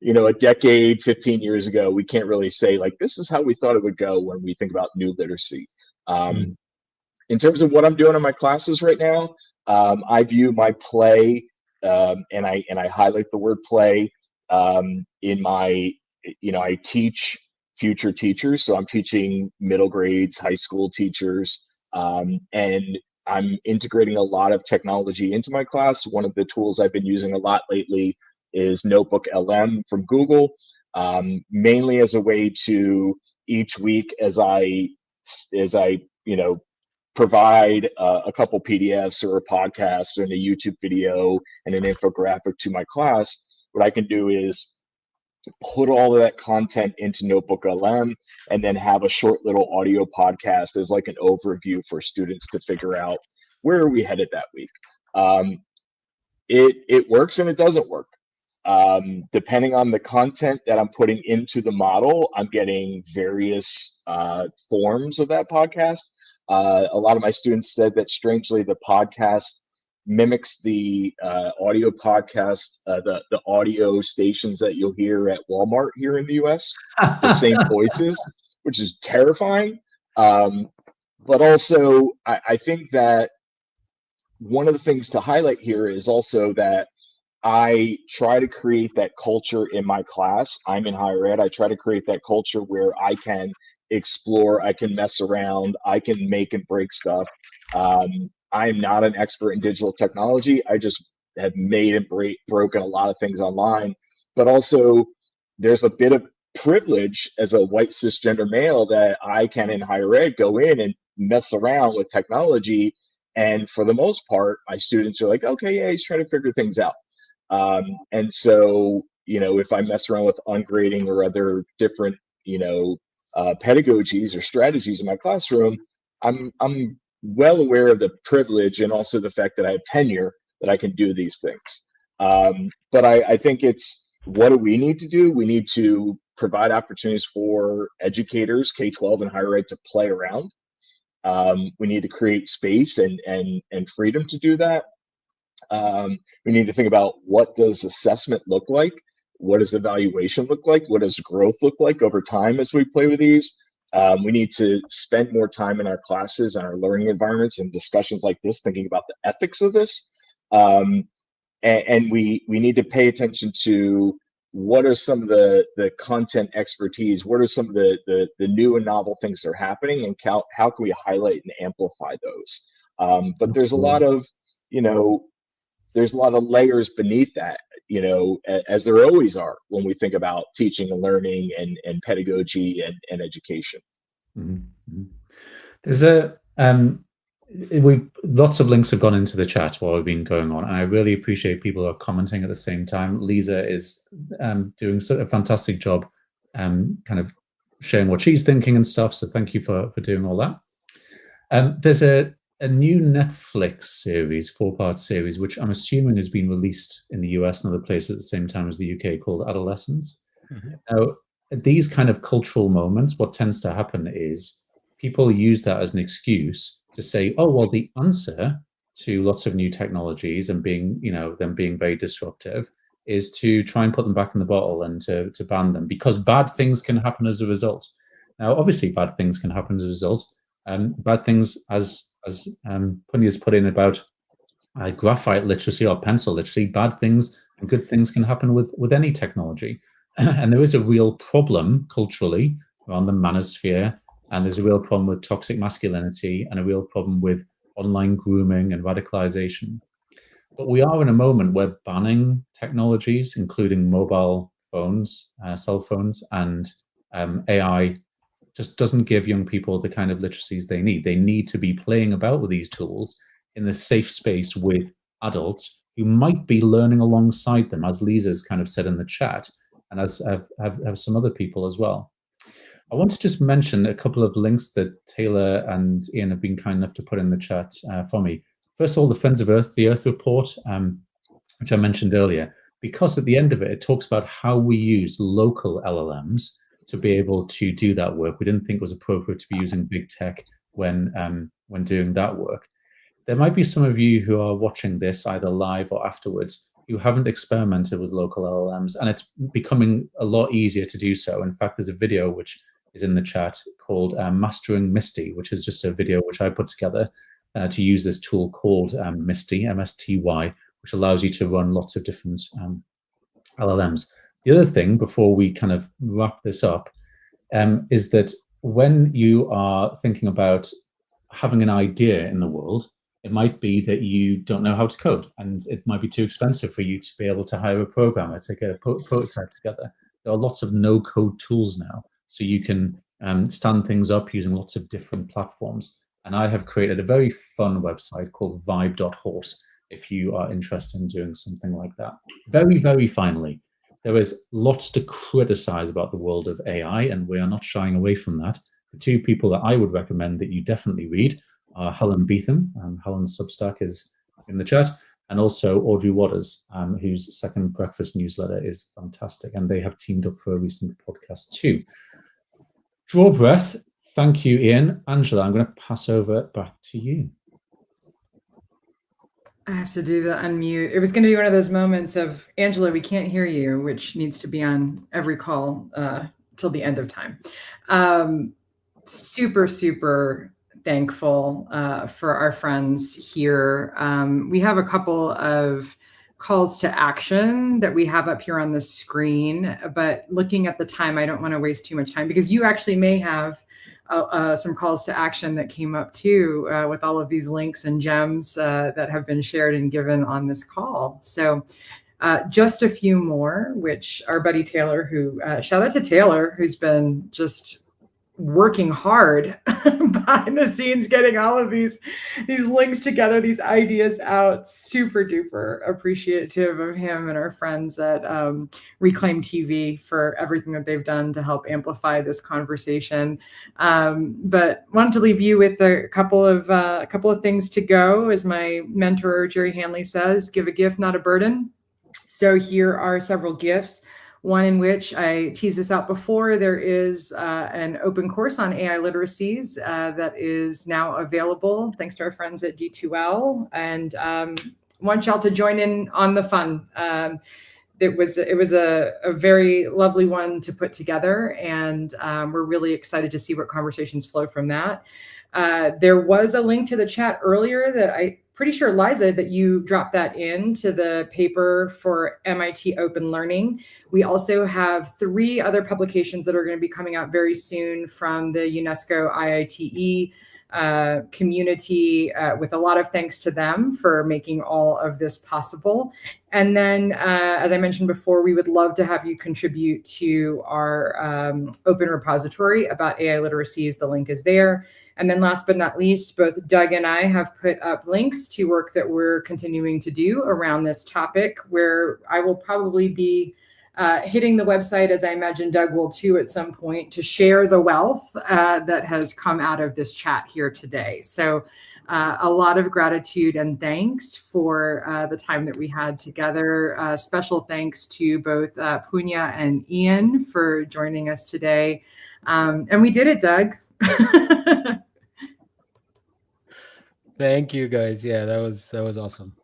A decade, 15 years ago, we can't really say like, this is how we thought it would go when we think about new literacy. In terms of what I'm doing in my classes right now, I view my play, and I highlight the word play in my, I teach future teachers. So I'm teaching middle grades, high school teachers, and I'm integrating a lot of technology into my class. One of the tools I've been using a lot lately is Notebook LM from Google, mainly as a way to each week as I provide a couple PDFs or a podcast and a YouTube video and an infographic to my class. What I can do is put all of that content into Notebook LM and then have a short little audio podcast as like an overview for students to figure out where are we headed that week. It works and it doesn't work. Depending on the content that I'm putting into the model, I'm getting various forms of that podcast. A lot of my students said that strangely the podcast mimics the audio podcast, the audio stations that you'll hear at Walmart here in the US, the same voices, which is terrifying. But also, I think that one of the things to highlight here is also that I try to create that culture in my class. I'm in higher ed. I try to create that culture where I can explore, I can mess around, I can make and break stuff. I'm not an expert in digital technology. I just have made and broken a lot of things online. But also, there's a bit of privilege as a white cisgender male that I can, in higher ed, go in and mess around with technology. And for the most part, my students are like, okay, yeah, he's trying to figure things out. And so, if I mess around with ungrading or other different, pedagogies or strategies in my classroom, I'm well aware of the privilege and also the fact that I have tenure that I can do these things. But I think it's, what do we need to do? We need to provide opportunities for educators, K-12 and higher ed, to play around. We need to create space and freedom to do that. We need to think about, what does assessment look like? What does evaluation look like? What does growth look like over time as we play with these? We need to spend more time in our classes and our learning environments and discussions like this, thinking about the ethics of this. And we need to pay attention to, what are some of the content expertise? What are some of the new and novel things that are happening, and how can we highlight and amplify those? But there's a lot of, there's a lot of layers beneath that, as there always are when we think about teaching and learning and pedagogy and education. Mm-hmm. There's lots of links have gone into the chat while we've been going on, and I really appreciate people who are commenting at the same time. Lisa is doing a fantastic job kind of sharing what she's thinking and stuff, so thank you for doing all that. There's a new Netflix series, 4-part series, which I'm assuming has been released in the US and other places at the same time as the UK, called Adolescence. Mm-hmm. Now, these kind of cultural moments, what tends to happen is people use that as an excuse to say, oh, well, the answer to lots of new technologies and them being very disruptive is to try and put them back in the bottle and to ban them, because bad things can happen as a result. Now, obviously, bad things can happen as a result. Bad things, as Punny has put in about graphite literacy or pencil literacy, bad things and good things can happen with any technology. And there is a real problem culturally around the manosphere, and there's a real problem with toxic masculinity, and a real problem with online grooming and radicalization. But we are in a moment where banning technologies, including mobile phones, cell phones, and AI, just doesn't give young people the kind of literacies they need. They need to be playing about with these tools in a safe space with adults who might be learning alongside them, as Lisa's kind of said in the chat, and as have some other people as well. I want to just mention a couple of links that Taylor and Ian have been kind enough to put in the chat for me. First of all, the Friends of Earth, the Earth Report, which I mentioned earlier, because at the end of it, it talks about how we use local LLMs to be able to do that work. We didn't think it was appropriate to be using big tech when doing that work. There might be some of you who are watching this either live or afterwards who haven't experimented with local LLMs, and it's becoming a lot easier to do so. In fact, there's a video which is in the chat called Mastering Misty, which is just a video which I put together to use this tool called Misty, M-S-T-Y, which allows you to run lots of different LLMs. The other thing, before we kind of wrap this up, is that when you are thinking about having an idea in the world, it might be that you don't know how to code, and it might be too expensive for you to be able to hire a programmer to get a prototype together. There are lots of no-code tools now, so you can stand things up using lots of different platforms. And I have created a very fun website called vibe.horse if you are interested in doing something like that. Very, very finally, there is lots to criticize about the world of AI, and we are not shying away from that. The two people that I would recommend that you definitely read are Helen Beetham. Helen's Substack is in the chat, and also Audrey Waters, whose Second Breakfast newsletter is fantastic, and they have teamed up for a recent podcast too. Draw breath. Thank you, Ian. Angela, I'm going to pass over back to you. I have to do the unmute. It was going to be one of those moments of, Angela, we can't hear you, which needs to be on every call till the end of time. Super, super thankful for our friends here. We have a couple of calls to action that we have up here on the screen, but looking at the time, I don't want to waste too much time, because you actually may have some calls to action that came up too with all of these links and gems that have been shared and given on this call. So just a few more, which our buddy Taylor, who shout out to Taylor, who's been just working hard behind the scenes, getting all of these links together, these ideas out. Super duper appreciative of him and our friends at Reclaim TV for everything that they've done to help amplify this conversation. But wanted to leave you with a couple of things to go. As my mentor Jerry Hanley says, give a gift, not a burden. So here are several gifts. One in which I teased this out before, there is an open course on AI literacies that is now available thanks to our friends at D2L, and want y'all to join in on the fun. It was a very lovely one to put together, and we're really excited to see what conversations flow from that. There was a link to the chat earlier that I pretty sure, Liza, that you dropped that into the paper for MIT Open Learning. We also have 3 other publications that are going to be coming out very soon from the UNESCO IITE community, with a lot of thanks to them for making all of this possible. And then, as I mentioned before, we would love to have you contribute to our open repository about AI literacies. The link is there. And then last but not least, both Doug and I have put up links to work that we're continuing to do around this topic, where I will probably be hitting the website, as I imagine Doug will too at some point, to share the wealth that has come out of this chat here today. So a lot of gratitude and thanks for the time that we had together. Special thanks to both Punya and Ian for joining us today. And we did it, Doug. Thank you, guys. Yeah, that was awesome.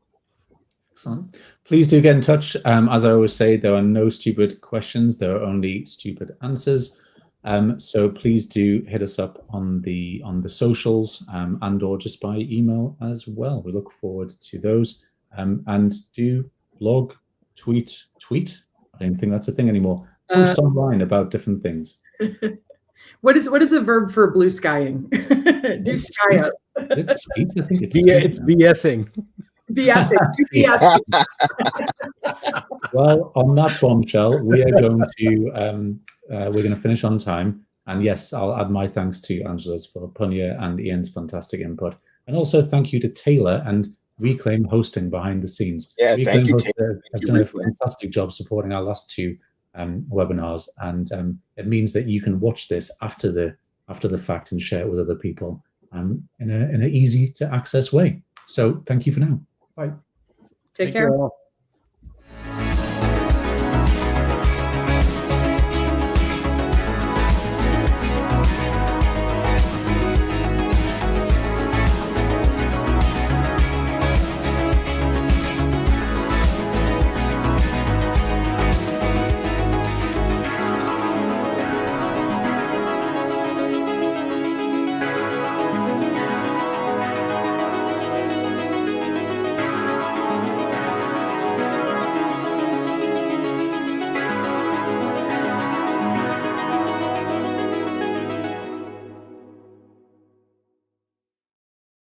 Excellent. Please do get in touch. As I always say, there are no stupid questions. There are only stupid answers. So please do hit us up on the socials and or just by email as well. We look forward to those. And do blog, tweet. I don't think that's a thing anymore. Post online about different things. What is a verb for blue skying? Do sky us. It's skeet? I think it's BSing. BSing. Well, on that bombshell, we are going to finish on time. And yes, I'll add my thanks to Angela's for Punya and Ian's fantastic input, and also thank you to Taylor and Reclaim hosting behind the scenes. Yeah, Reclaim thank you, Hosting Taylor. have done a fantastic job supporting our last 2 webinars, and it means that you can watch this after the fact and share it with other people in an easy to access way. So thank you for now. Bye. Take care.